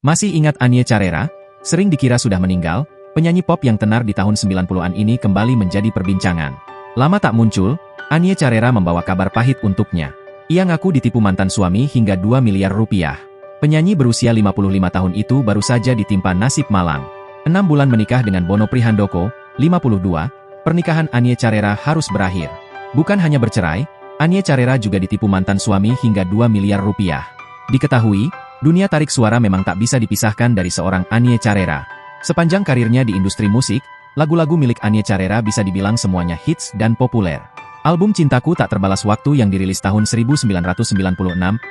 Masih ingat Anie Carrera? Sering dikira sudah meninggal, penyanyi pop yang tenar di tahun 90-an ini kembali menjadi perbincangan. Lama tak muncul, Anie Carrera membawa kabar pahit untuknya. Ia ngaku ditipu mantan suami hingga 2 miliar rupiah. Penyanyi berusia 55 tahun itu baru saja ditimpa nasib malang. 6 bulan menikah dengan Bono Prihandoko, 52, pernikahan Anie Carrera harus berakhir. Bukan hanya bercerai, Anie Carrera juga ditipu mantan suami hingga 2 miliar rupiah. Diketahui, dunia tarik suara memang tak bisa dipisahkan dari seorang Anie Carrera. Sepanjang karirnya di industri musik, lagu-lagu milik Anie Carrera bisa dibilang semuanya hits dan populer. Album Cintaku Tak Terbalas Waktu yang dirilis tahun 1996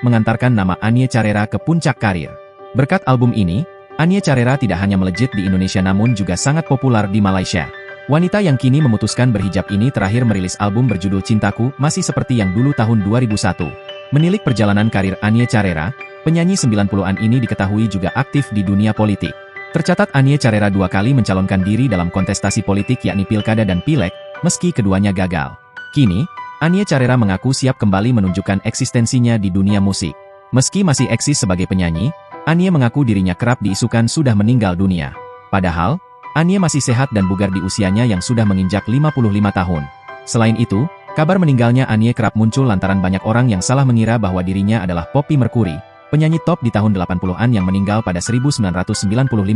mengantarkan nama Anie Carrera ke puncak karir. Berkat album ini, Anie Carrera tidak hanya melejit di Indonesia namun juga sangat populer di Malaysia. Wanita yang kini memutuskan berhijab ini terakhir merilis album berjudul Cintaku masih seperti yang dulu tahun 2001. Menilik perjalanan karir Anie Carrera, penyanyi 90-an ini diketahui juga aktif di dunia politik. Tercatat Anie Carrera 2 kali mencalonkan diri dalam kontestasi politik yakni Pilkada dan Pileg, meski keduanya gagal. Kini, Anie Carrera mengaku siap kembali menunjukkan eksistensinya di dunia musik. Meski masih eksis sebagai penyanyi, Anie mengaku dirinya kerap diisukan sudah meninggal dunia. Padahal, Anie masih sehat dan bugar di usianya yang sudah menginjak 55 tahun. Selain itu, kabar meninggalnya Anie kerap muncul lantaran banyak orang yang salah mengira bahwa dirinya adalah Poppy Mercury, penyanyi top di tahun 80-an yang meninggal pada 1995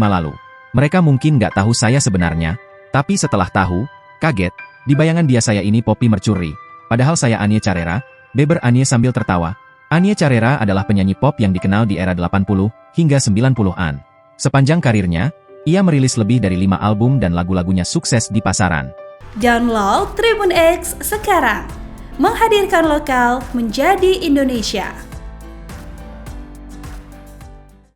lalu. Mereka mungkin nggak tahu saya sebenarnya, tapi setelah tahu, kaget, di bayangan dia saya ini Poppy Mercury, padahal saya Anie Carrera, beber Anie sambil tertawa. Anie Carrera adalah penyanyi pop yang dikenal di era 80 hingga 90-an. Sepanjang karirnya, ia merilis lebih dari 5 album dan lagu-lagunya sukses di pasaran. Download Tribun X sekarang, menghadirkan lokal menjadi Indonesia.